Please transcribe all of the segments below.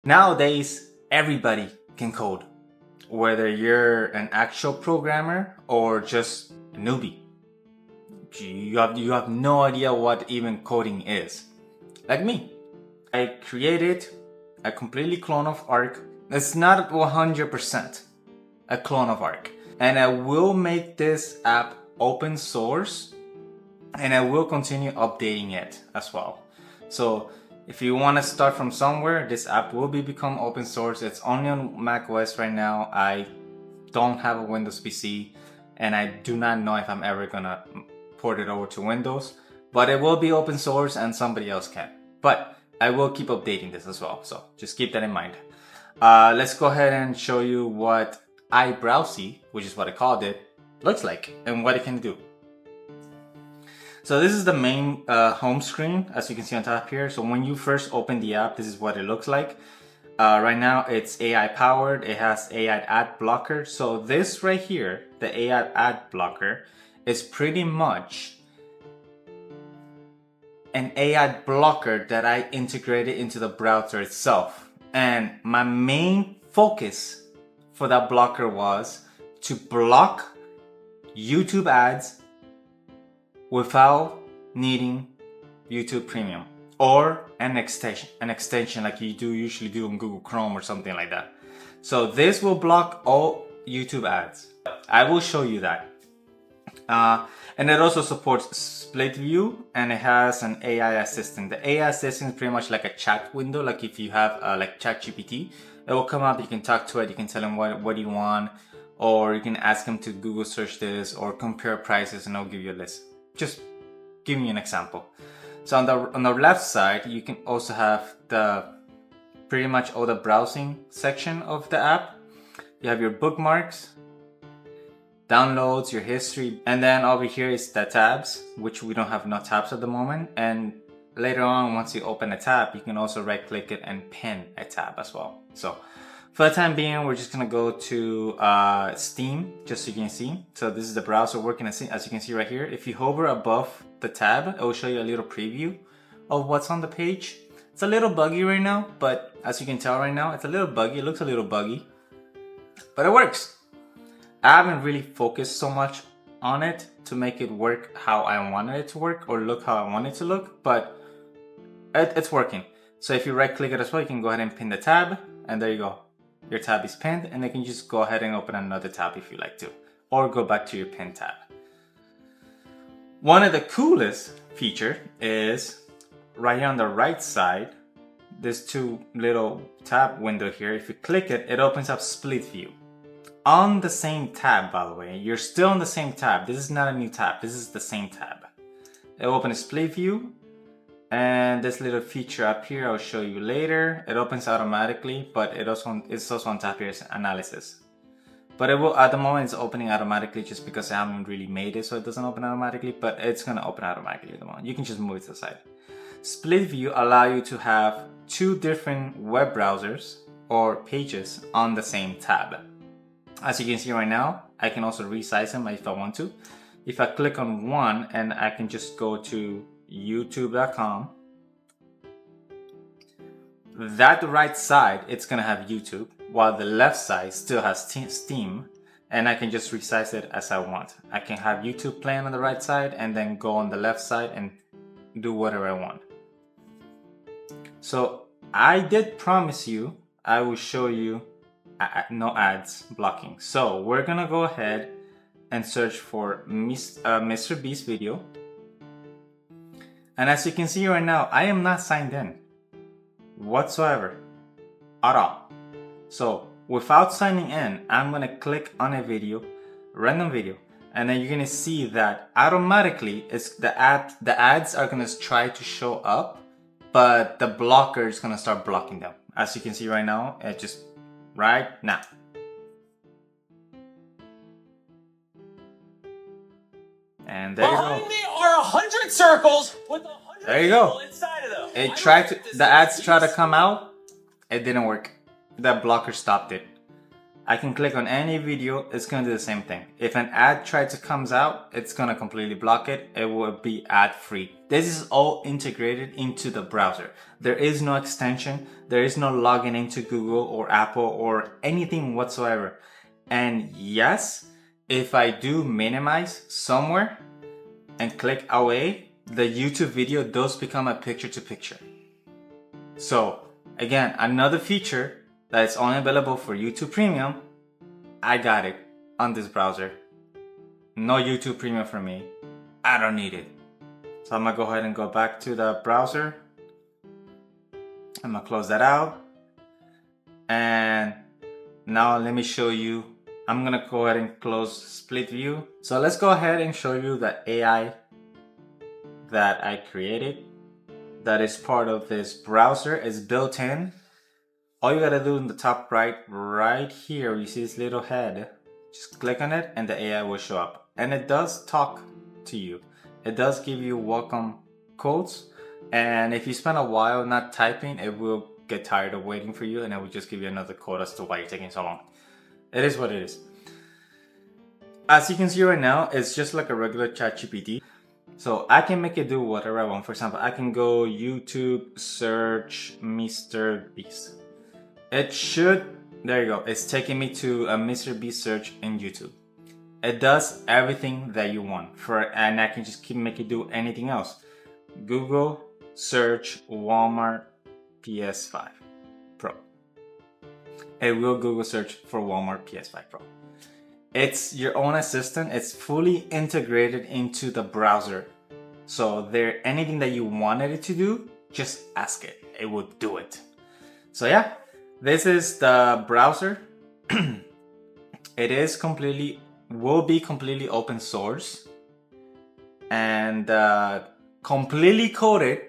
Nowadays, everybody can code, whether you're an actual programmer or just a newbie. You have no idea what even coding is. Like me, I created a completely clone of Arc. It's not 100% a clone of Arc. And I will make this app open source, and I will continue updating it as well. So if you want to start from somewhere, this app will become open source. It's only on Mac OS right now. I don't have a Windows PC, and I do not know if I'm ever gonna port it over to Windows, but it will be open source and somebody else can. But I will keep updating this as well, so just keep that in mind. Let's go ahead and show you what iBrowsey, which is what I called it, looks like and what it can do. So this is the main home screen, as you can see on top here. So when you first open the app, this is what it looks like. Right now it's AI powered, it has AI ad blocker. So this right here, the AI ad blocker, is pretty much an AI blocker that I integrated into the browser itself. And my main focus for that blocker was to block YouTube ads without needing YouTube Premium or an extension like you usually do on Google Chrome or something like that. So this will block all YouTube ads. I will show you that. And it also supports split view, and it has an AI assistant. The AI assistant is pretty much like a chat window. Like if you have like ChatGPT, it will come up, you can talk to it, you can tell him what you want, or you can ask him to Google search this or compare prices, and it'll give you a list. Just give me an example. So on the left side, you can also have the pretty much all the browsing section of the app. You have your bookmarks, downloads, your history, and then over here is the tabs, which we don't have enough tabs at the moment. And later on, once you open a tab, you can also right click it and pin a tab as well. So for the time being, we're just gonna go to Steam, just so you can see. So this is the browser working as you can see right here. If you hover above the tab, it will show you a little preview of what's on the page. It's a little buggy right now, but as you can tell right now, it's a little buggy. It looks a little buggy, but it works. I haven't really focused so much on it to make it work how I wanted it to work or look how I want it to look, but it's working. So if you right click it as well, you can go ahead and pin the tab, and there you go. Your tab is pinned, and you can just go ahead and open another tab if you like to, or go back to your pinned tab. One of the coolest feature is right here on the right side, there's two little tab window here. If you click it, it opens up split view. On the same tab, by the way, you're still on the same tab. This is not a new tab, this is the same tab. It opens split view, and this little feature up here I'll show you later. It opens automatically, but it's also on top here is analysis. But it will, at the moment it's opening automatically just because I haven't really made it so it doesn't open automatically, but it's gonna open automatically at the moment. You can just move it to the side. Split view allow you to have two different web browsers or pages on the same tab. As you can see right now, I can also resize them if I want to. If I click on one, and I can just go to youtube.com, that right side, it's gonna have YouTube, while the left side still has Steam, and I can just resize it as I want. I can have YouTube playing on the right side and then go on the left side and do whatever I want. So I did promise you I will show you no ads blocking. So we're gonna go ahead and search for Mr. Beast video. And as you can see right now, I am not signed in whatsoever at all. So without signing in, I'm gonna click on a video, random video, and then you're gonna see that automatically the ads are gonna try to show up, but the blocker is gonna start blocking them. As you can see right now, it just right now. And there you go. Behind me are 100 circles with 100 there you go. people inside of them. It tried to, the ads tried to come out, it didn't work. That blocker stopped it. I can click on any video, it's gonna do the same thing. If an ad tries to comes out, it's gonna completely block it. It will be ad free. This is all integrated into the browser. There is no extension. There is no logging into Google or Apple or anything whatsoever. And yes, if I do minimize somewhere and click away, the YouTube video does become a picture to picture. So again, another feature that is only available for YouTube Premium. I got it on this browser. No YouTube Premium for me. I don't need it. So I'm gonna go ahead and go back to the browser. I'm gonna close that out. And now let me show you. I'm gonna go ahead and close split view. So let's go ahead and show you the AI that I created. That is part of this browser. It's built in. All you gotta do in the top right here, you see this little head. Just click on it and the AI will show up. And it does talk to you. It does give you welcome codes. And if you spend a while not typing, it will get tired of waiting for you and it will just give you another code as to why you're taking so long. It is what it is. As you can see right now, it's just like a regular ChatGPT. So I can make it do whatever I want. For example, I can go YouTube search Mr. Beast. It should, there you go, it's taking me to a Mr. Beast search in YouTube. It does everything that you want and I can just make it do anything else. Google search Walmart PS5 Pro. It will Google search for Walmart PS5 Pro. It's your own assistant. It's fully integrated into the browser. So there, anything that you wanted it to do, just ask it. It will do it. So yeah. This is the browser. It is will be completely open source and completely coded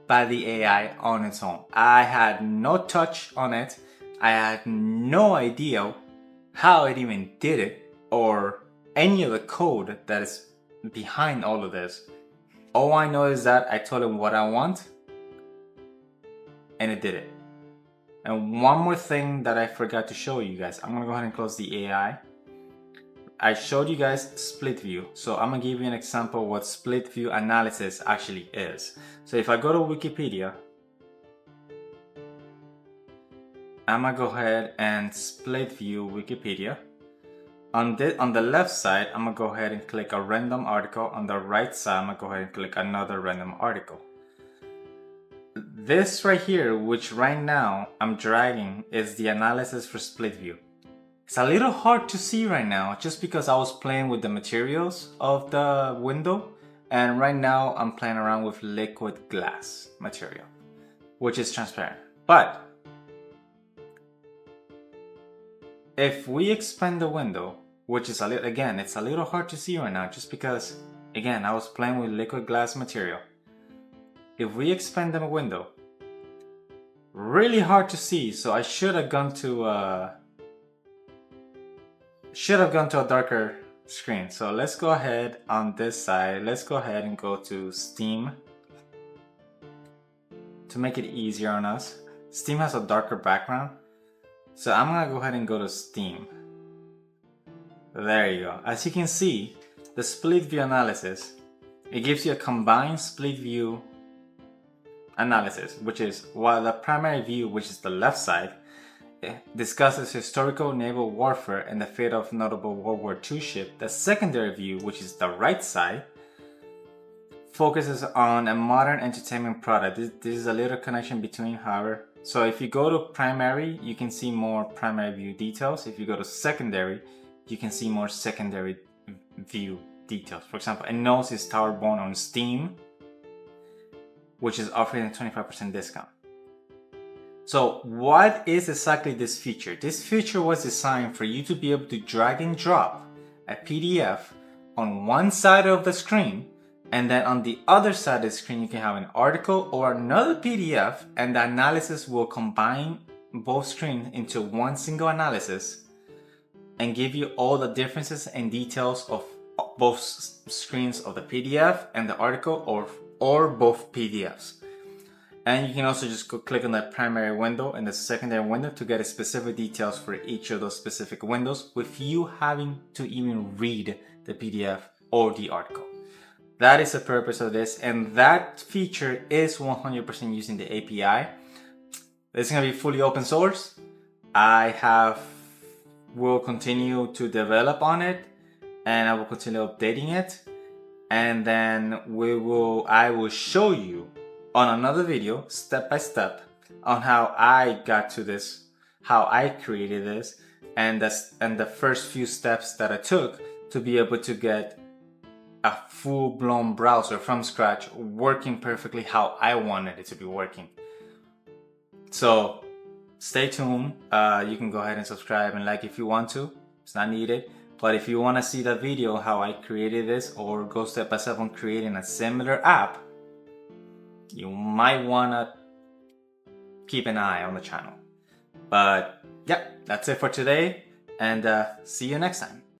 by the AI on its own. I had no touch on it. I had no idea how it even did it or any of the code that is behind all of this. All I know is that I told it what I want and it did it. And one more thing that I forgot to show you guys. I'm gonna go ahead and close the AI. I showed you guys split view. So I'm gonna give you an example of what split view analysis actually is. So if I go to Wikipedia, I'm gonna go ahead and split view Wikipedia. On the left side, I'm gonna go ahead and click a random article. On the right side, I'm gonna go ahead and click another random article. This right here, which right now I'm dragging, is the analysis for split view. It's a little hard to see right now just because I was playing with the materials of the window, and right now I'm playing around with liquid glass material, which is transparent. But if we expand the window, which is it's a little hard to see right now just because, again, I was playing with liquid glass material. If we expand the window, really hard to see, so I should have gone to a darker screen. So let's go ahead on this side. Let's go ahead and go to Steam to make it easier on us. Steam has a darker background, so I'm gonna go ahead and go to Steam. There you go. As you can see, the split view analysis, it gives you a combined split view analysis, which is while the primary view, which is the left side, discusses historical naval warfare and the fate of notable World War II ship. The secondary view, which is the right side, focuses on a modern entertainment product. This is a little connection between, however. So if you go to primary, you can see more primary view details. If you go to secondary, you can see more secondary view details. For example, it knows it's Tower Born on Steam, which is offering a 25% discount. So what is exactly this feature? This feature was designed for you to be able to drag and drop a PDF on one side of the screen, and then on the other side of the screen you can have an article or another PDF, and the analysis will combine both screens into one single analysis and give you all the differences and details of both screens of the PDF and the article, or both PDFs. And you can also just go click on that primary window and the secondary window to get specific details for each of those specific windows with you having to even read the PDF or the article. That is the purpose of this, and that feature is 100% using the API. It's going to be fully open source. Will continue to develop on it, and I will continue updating it. And then I will show you on another video, step by step, on how I got to this, how I created this, and the first few steps that I took to be able to get a full-blown browser from scratch working perfectly how I wanted it to be working. So stay tuned. You can go ahead and subscribe and like if you want to. It's not needed. But if you want to see the video how I created this or go step by step on creating a similar app, you might want to keep an eye on the channel. But yeah, that's it for today, and see you next time.